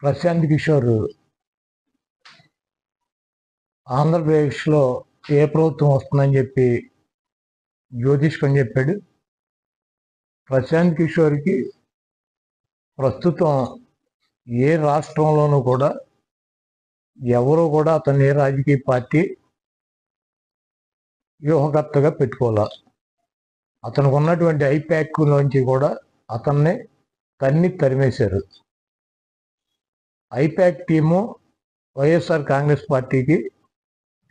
ప్రశాంత్ కిషోర్ ఆంధ్రప్రదేశ్లో ఏ ప్రభుత్వం వస్తుందని చెప్పి జ్యోతిష్కని చెప్పాడు. ప్రశాంత్ కిషోర్కి ప్రస్తుతం ఏ రాష్ట్రంలోనూ కూడా ఎవరు కూడా అతన్ని ఏ రాజకీయ పార్టీ వ్యూహకర్తగా పెట్టుకోలే. అతనికి ఉన్నటువంటి ఐప్యాక్లోంచి కూడా అతన్ని తరిమేశారు. ఐప్యాక్ టీము వైఎస్ఆర్ కాంగ్రెస్ పార్టీకి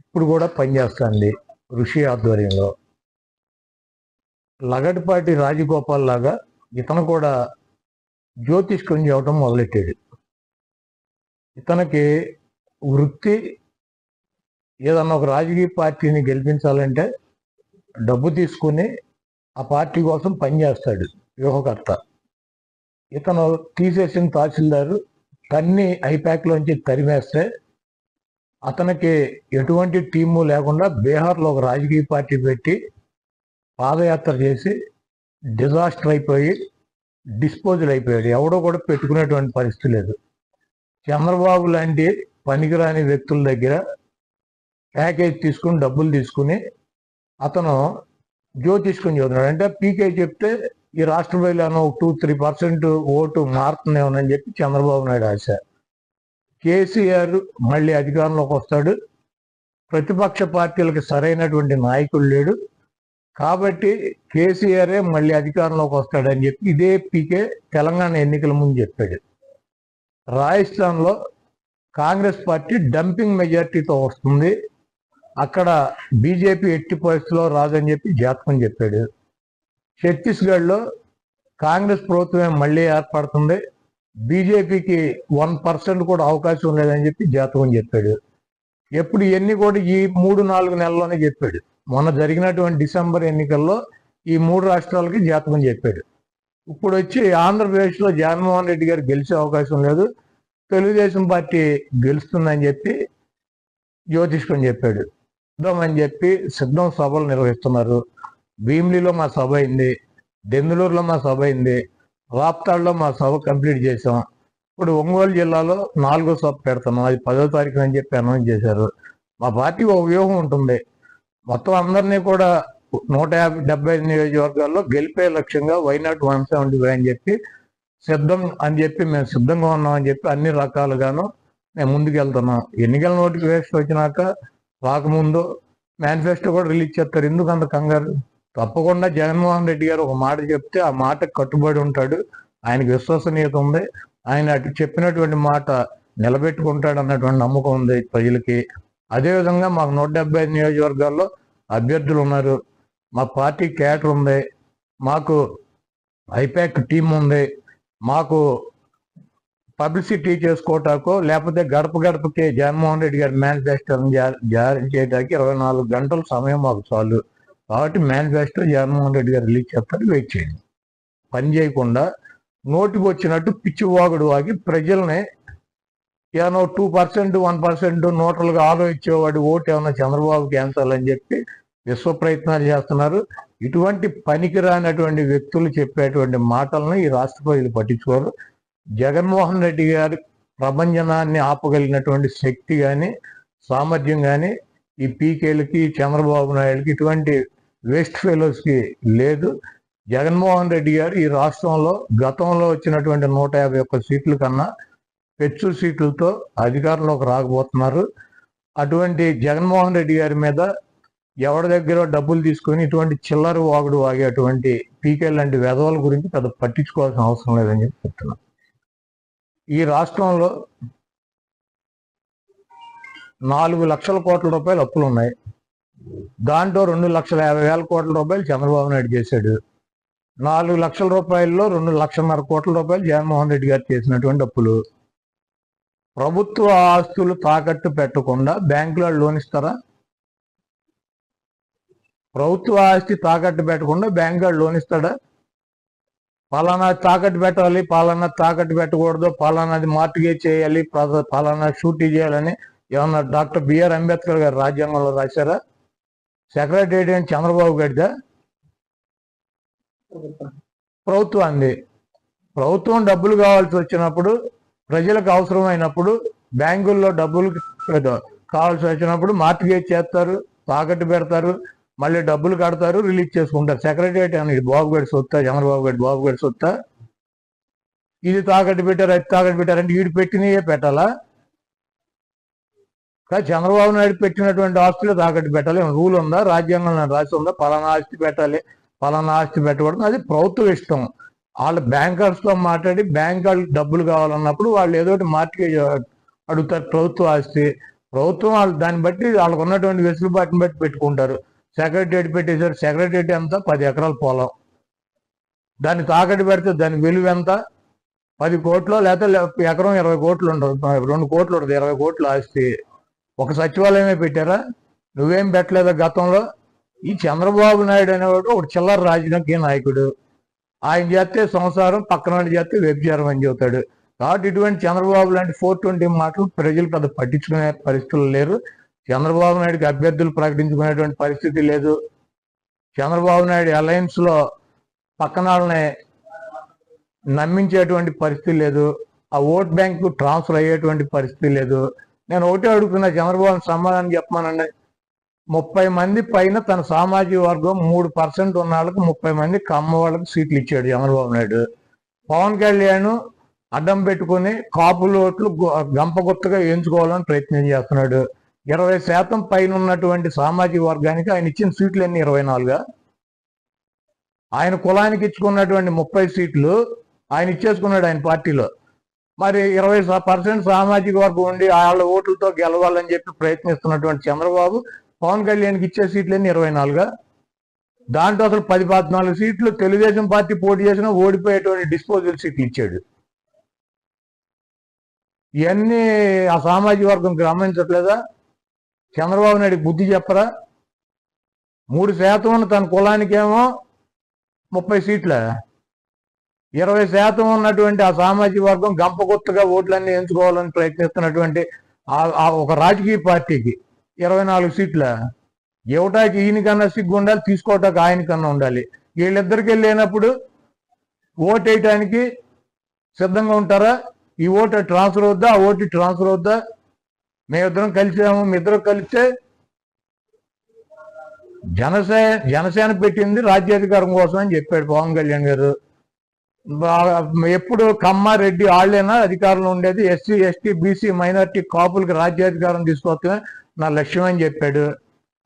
ఇప్పుడు కూడా పనిచేస్తుంది ఋషి ఆధ్వర్యంలో. లగడపాటి రాజగోపాల్ లాగా ఇతను కూడా జ్యోతిష్కం చేయడం మొదలెట్టాడు. ఇతనికి వృత్తి ఏదన్నా ఒక రాజకీయ పార్టీని గెలిపించాలంటే డబ్బు తీసుకుని ఆ పార్టీ కోసం పనిచేస్తాడు వ్యూహకర్త. ఇతను తీసేసిన తహసీల్దారు తన్ని ఐప్యాక్లోంచి తరిమేస్తే అతనికి ఎటువంటి టీము లేకుండా బీహార్లో ఒక రాజకీయ పార్టీ పెట్టి పాదయాత్ర చేసి డిజాస్టర్ అయిపోయి డిస్పోజల్ అయిపోయాడు. ఎవడో కూడా పెట్టుకునేటువంటి పరిస్థితి లేదు. చంద్రబాబు లాంటి పనికిరాని వ్యక్తుల దగ్గర ప్యాకేజ్ తీసుకుని డబ్బులు తీసుకుని అతను జ్యోతిష్కం చదువుతున్నాడు. అంటే పీకే చెప్తే ఈ రాష్ట్ర ప్రజలను 2-3% ఓటు మారుతుందేమోనని చెప్పి చంద్రబాబు నాయుడు ఆశ. కేసీఆర్ మళ్ళీ అధికారంలోకి వస్తాడు. ప్రతిపక్ష పార్టీలకు సరైనటువంటి నాయకుడు లేడు కాబట్టి కేసీఆరే మళ్ళీ అధికారంలోకి వస్తాడని చెప్పి ఇదే పీకే తెలంగాణ ఎన్నికల ముందు చెప్పాడు. రాజస్థాన్లో కాంగ్రెస్ పార్టీ డంపింగ్ మెజార్టీతో వస్తుంది, అక్కడ బీజేపీ ఎట్టి పరిస్థితిలో రాదని చెప్పి జాతకం చెప్పాడు. ఛత్తీస్గఢ్లో కాంగ్రెస్ ప్రభుత్వమే మళ్ళీ ఏర్పడుతుంది, బీజేపీకి 1% కూడా అవకాశం లేదని చెప్పి జాతకం చెప్పాడు. ఎప్పుడు ఇవన్నీ కూడా ఈ 3-4 నెలల్లోనే చెప్పాడు. మొన్న జరిగినటువంటి డిసెంబర్ ఎన్నికల్లో ఈ 3 రాష్ట్రాలకి జాతకం చెప్పాడు. ఇప్పుడు వచ్చి ఆంధ్రప్రదేశ్లో జగన్మోహన్ రెడ్డి గారు గెలిచే అవకాశం లేదు, తెలుగుదేశం పార్టీ గెలుస్తుందని చెప్పి జ్యోతిష్కం చెప్పాడు. సిద్ధం చెప్పి సిద్ధం సభలు నిర్వహిస్తున్నారు. భీమిలిలో మా సభ అయింది, దెందులూరులో మా సభ అయింది, రాప్తాడులో మా సభ కంప్లీట్ చేసాం. ఇప్పుడు ఒంగోలు జిల్లాలో 4వ సభ పెడుతున్నాం, అది 10వ తారీఖున అని చెప్పి అనౌన్స్ చేశారు. మా పార్టీ ఒక వ్యూహం ఉంటుంది, మొత్తం అందరినీ కూడా 175 నియోజకవర్గాల్లో గెలిపే లక్ష్యంగా వైనాట్ 175 అని చెప్పి సిద్ధం అని చెప్పి మేము సిద్ధంగా ఉన్నామని చెప్పి అన్ని రకాలుగాను మేము ముందుకు వెళ్తున్నాం. ఎన్నికల నోటిఫికేషన్ వచ్చినాక రాకముందు మేనిఫెస్టో కూడా రిలీజ్ చేస్తారు. ఎందుకు అంత కంగారు? తప్పకుండా జగన్మోహన్ రెడ్డి గారు ఒక మాట చెప్తే ఆ మాటకు కట్టుబడి ఉంటాడు. ఆయనకు విశ్వసనీయత ఉంది, ఆయన అటు చెప్పినటువంటి మాట నిలబెట్టుకుంటాడు అన్నటువంటి నమ్మకం ఉంది ప్రజలకి. అదేవిధంగా మాకు 175 నియోజకవర్గాల్లో అభ్యర్థులు ఉన్నారు, మా పార్టీ క్యాడర్ ఉంది, మాకు ఐప్యాక్ టీం ఉంది, మాకు పబ్లిసిటీ చేసుకోవటాకో లేకపోతే గడప గడపకి జగన్మోహన్ రెడ్డి గారి మేనిఫెస్టోని జారీ చేయడానికి 24 గంటల సమయం మాకు చాలు. కాబట్టి మేనిఫెస్టో జగన్మోహన్ రెడ్డి గారు రిలీజ్ చేస్తారు, వెయిట్ చేయండి. పని చేయకుండా నోటికి వచ్చినట్టు పిచ్చివాగుడు వాగి ప్రజల్ని ఏమన్నా 2%, 1% నోట్లుగా ఆలోచించేవాడు ఓటు ఏమన్నా చంద్రబాబు క్యాన్సల్ అని చెప్పి విశ్వ ప్రయత్నాలు చేస్తున్నారు. ఇటువంటి పనికిరానటువంటి వ్యక్తులు చెప్పేటువంటి మాటలను ఈ రాష్ట్ర ప్రజలు పట్టించుకోరు. జగన్మోహన్ రెడ్డి గారి ప్రభంజనాన్ని ఆపగలిగినటువంటి శక్తి కానీ సామర్థ్యం కానీ ఈ పీకేలకి చంద్రబాబు నాయుడుకి ఇటువంటి వేస్ట్ ఫెలోస్కి లేదు. జగన్మోహన్ రెడ్డి గారు ఈ రాష్ట్రంలో గతంలో వచ్చినటువంటి 151 సీట్ల కన్నా పెచ్చు సీట్లతో అధికారంలోకి రాకపోతున్నారు. అటువంటి జగన్మోహన్ రెడ్డి గారి మీద ఎవరి దగ్గర డబ్బులు తీసుకొని ఇటువంటి చిల్లర వాగుడు వాగేటువంటి పీకే లాంటి వెధవల గురించి పెద్ద పట్టించుకోవాల్సిన అవసరం లేదని చెప్పి చెప్తున్నాను. ఈ రాష్ట్రంలో 4 లక్షల కోట్ల రూపాయలు అప్పులు ఉన్నాయి. దాంట్లో 2,50,000 కోట్ల రూపాయలు చంద్రబాబు నాయుడు చేశాడు. 4 లక్షల రూపాయల్లో 2,50,000 కోట్ల రూపాయలు జగన్మోహన్ రెడ్డి గారు చేసినటువంటి అప్పులు. ప్రభుత్వ ఆస్తులు తాకట్టు పెట్టకుండా బ్యాంకులో లోన్ ఇస్తారా? ప్రభుత్వ ఆస్తి తాకట్టు పెట్టకుండా బ్యాంకు లోన్ ఇస్తాడా? పలానా తాకట్టు పెట్టాలి, పలానా తాకట్టు పెట్టకూడదు, పలానాది మార్టిగేజ్ చేయాలి, పలానా షూటీ చేయాలని ఏమన్నా డాక్టర్ బిఆర్ అంబేద్కర్ గారు రాజ్యాంగంలో రాశారా? సెక్రటేరియట్ చంద్రబాబు గడిదా? ప్రభుత్వాన్ని. ప్రభుత్వం డబ్బులు కావాల్సి వచ్చినప్పుడు ప్రజలకు అవసరమైనప్పుడు బ్యాంకుల్లో డబ్బులు కావాల్సి వచ్చినప్పుడు మార్టిగేజ్ చేస్తారు, తాకట్టు పెడతారు, మళ్ళీ డబ్బులు కడతారు, రిలీజ్ చేసుకుంటారు. సెక్రటరియట్ అని బాబుగడి సొత్తా, చంద్రబాబు గడి బాబుగడి సొత్తా, ఇది తాకట్టు పెట్టారు, అది తాకట్టు పెట్టారంటే వీడు పెట్టినయే పెట్టాలా? కానీ చంద్రబాబు నాయుడు పెట్టినటువంటి ఆస్తులు తాకట్టు పెట్టాలి. రూల్ ఉందా? రాజ్యాంగంలో రాసి ఉందా? పలానా ఆస్తి పెట్టాలి, పలానా ఆస్తి పెట్టకూడదు. అది ప్రభుత్వం ఇష్టం. వాళ్ళు బ్యాంకర్స్తో మాట్లాడి బ్యాంక్ వాళ్ళకి డబ్బులు కావాలన్నప్పుడు వాళ్ళు ఏదో ఒకటి మార్టిగేజ్ అడుగుతారు. ప్రభుత్వ ఆస్తి ప్రభుత్వం వాళ్ళు దాన్ని బట్టి వాళ్ళకు ఉన్నటువంటి వెసులుబాటుని బట్టి పెట్టుకుంటారు. సెక్రటరియట్ పెట్టేశారు. సెక్రటరియట్ ఎంత? 10 ఎకరాల పొలం. దాన్ని తాకట్టు పెడితే దాని విలువ ఎంత? 10 కోట్లు, లేకపోతే ఎకరం 20 కోట్లు ఉండదు, 2 కోట్లు ఉండదు, 20 కోట్లు ఆస్తి. ఒక సచివాలయమే పెట్టారా? నువ్వేం పెట్టలేదా గతంలో? ఈ చంద్రబాబు నాయుడు అనేవాడు ఒక చిల్లర రాజకీయ నాయకుడు. ఆయన చేస్తే సంసారం, పక్కన వాళ్ళు చేస్తే వ్యభిచారం అని చెబుతాడు. కాబట్టి ఇటువంటి చంద్రబాబు లాంటి 420 మాటలు ప్రజలు పెద్ద పట్టించుకునే పరిస్థితులు లేరు. చంద్రబాబు నాయుడుకి అభ్యర్థులు ప్రకటించుకునేటువంటి పరిస్థితి లేదు. చంద్రబాబు నాయుడు అలయన్స్ లో పక్కన వాళ్ళని నమ్మించేటువంటి పరిస్థితి లేదు. ఆ ఓట్ బ్యాంకు ట్రాన్స్ఫర్ అయ్యేటువంటి పరిస్థితి లేదు. నేను ఒకటే అడుగుతున్నా, చంద్రబాబు సమాధానం చెప్పమానండి. 30 మంది పైన తన సామాజిక వర్గం 3% ఉన్న వాళ్ళకి 30 మంది కమ్మ వాళ్ళకి సీట్లు ఇచ్చాడు చంద్రబాబు నాయుడు. పవన్ కళ్యాణ్ అడ్డం పెట్టుకుని కాపులు ఓట్లు గంపగుత్తగా ఎంచుకోవాలని ప్రయత్నం చేస్తున్నాడు. 20% పైన ఉన్నటువంటి సామాజిక వర్గానికి ఆయన ఇచ్చిన సీట్లు ఎన్ని? 24. ఆయన కులానికి ఇచ్చుకున్నటువంటి 30 సీట్లు ఆయన ఇచ్చేసుకున్నాడు ఆయన పార్టీలో. మరి 20% సామాజిక వర్గం ఉండి వాళ్ళ ఓట్లతో గెలవాలని చెప్పి ప్రయత్నిస్తున్నటువంటి చంద్రబాబు పవన్ కళ్యాణ్కి ఇచ్చే సీట్లు ఎన్ని? 24. దాంట్లో అసలు 14 సీట్లు తెలుగుదేశం పార్టీ పోటీ చేసినా ఓడిపోయేటువంటి డిస్పోజల్ సీట్లు ఇచ్చాడు. ఇవన్నీ ఆ సామాజిక వర్గం గమనించట్లేదా? చంద్రబాబు నాయుడు బుద్ధి చెప్పరా? 3% ఉన్న తన కులానికేమో 30 సీట్ల, 20% ఉన్నటువంటి ఆ సామాజిక వర్గం గంపగుత్తగా ఓట్లన్నీ ఎంచుకోవాలని ప్రయత్నిస్తున్నటువంటి ఒక రాజకీయ పార్టీకి 24 సీట్ల. ఇవ్వటానికి ఈయనకన్నా సిగ్గు ఉండాలి, తీసుకోవటానికి ఆయనకన్నా ఉండాలి. వీళ్ళిద్దరికి వెళ్ళినప్పుడు ఓటు వేయటానికి సిద్ధంగా ఉంటారా? ఈ ఓటు ట్రాన్స్ఫర్ అవుద్దా, ఆ ఓటు ట్రాన్స్ఫర్ అవుద్దా? మేమిద్దరం కలిసాము, మీ ఇద్దరు కలిస్తే జనసేన పెట్టింది రాజ్యాధికారం కోసం అని చెప్పాడు పవన్ కళ్యాణ్ గారు. ఎప్పుడు కమ్మారెడ్డి వాళ్ళేనా అధికారంలో ఉండేది? ఎస్సీ, ఎస్టీ, బీసీ, మైనార్టీ, కాపులకి రాజ్యాధికారం తీసుకొస్తే నా లక్ష్యం అని చెప్పాడు.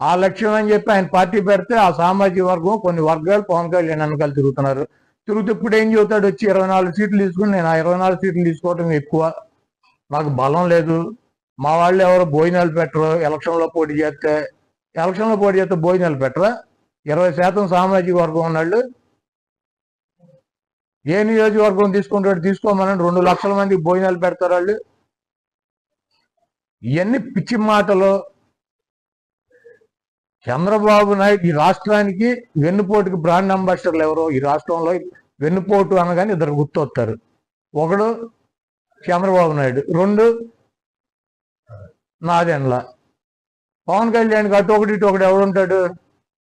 ఆ లక్ష్యం అని చెప్పి ఆయన పార్టీ పెడితే ఆ సామాజిక వర్గం కొన్ని వర్గాలు పవన్ కళ్యాణ్ వెనకాల తిరుగుతున్నారు. తిరుగుతూ ఇప్పుడు ఏం చెబుతాడు? వచ్చి 24 సీట్లు తీసుకుని నేను ఆ 24 సీట్లు తీసుకోవటం ఎక్కువ, నాకు బలం లేదు, మా వాళ్ళు ఎవరో భోజనాలు పెట్టరు, ఎలక్షన్లో పోటీ చేస్తే భోజనాలు పెట్టరా? 20% సామాజిక వర్గం ఉన్నాళ్ళు. ఏ నియోజకవర్గం తీసుకుంటాడు? తీసుకోమని 2 లక్షల మందికి భోజనాలు పెడతారు వాళ్ళు. ఇవన్నీ పిచ్చి మాటలు. చంద్రబాబు నాయుడు ఈ రాష్ట్రానికి వెన్నుపోటుకి బ్రాండ్ అంబాసిడర్లు ఎవరో? ఈ రాష్ట్రంలో వెన్నుపోటు అనగానే 2 గుర్తొస్తారు. ఒకడు చంద్రబాబు నాయుడు, 2 నాదెండ్ల. పవన్ కళ్యాణ్కి అటు ఒకటి ఇటు ఒకటి ఎవడుంటాడు?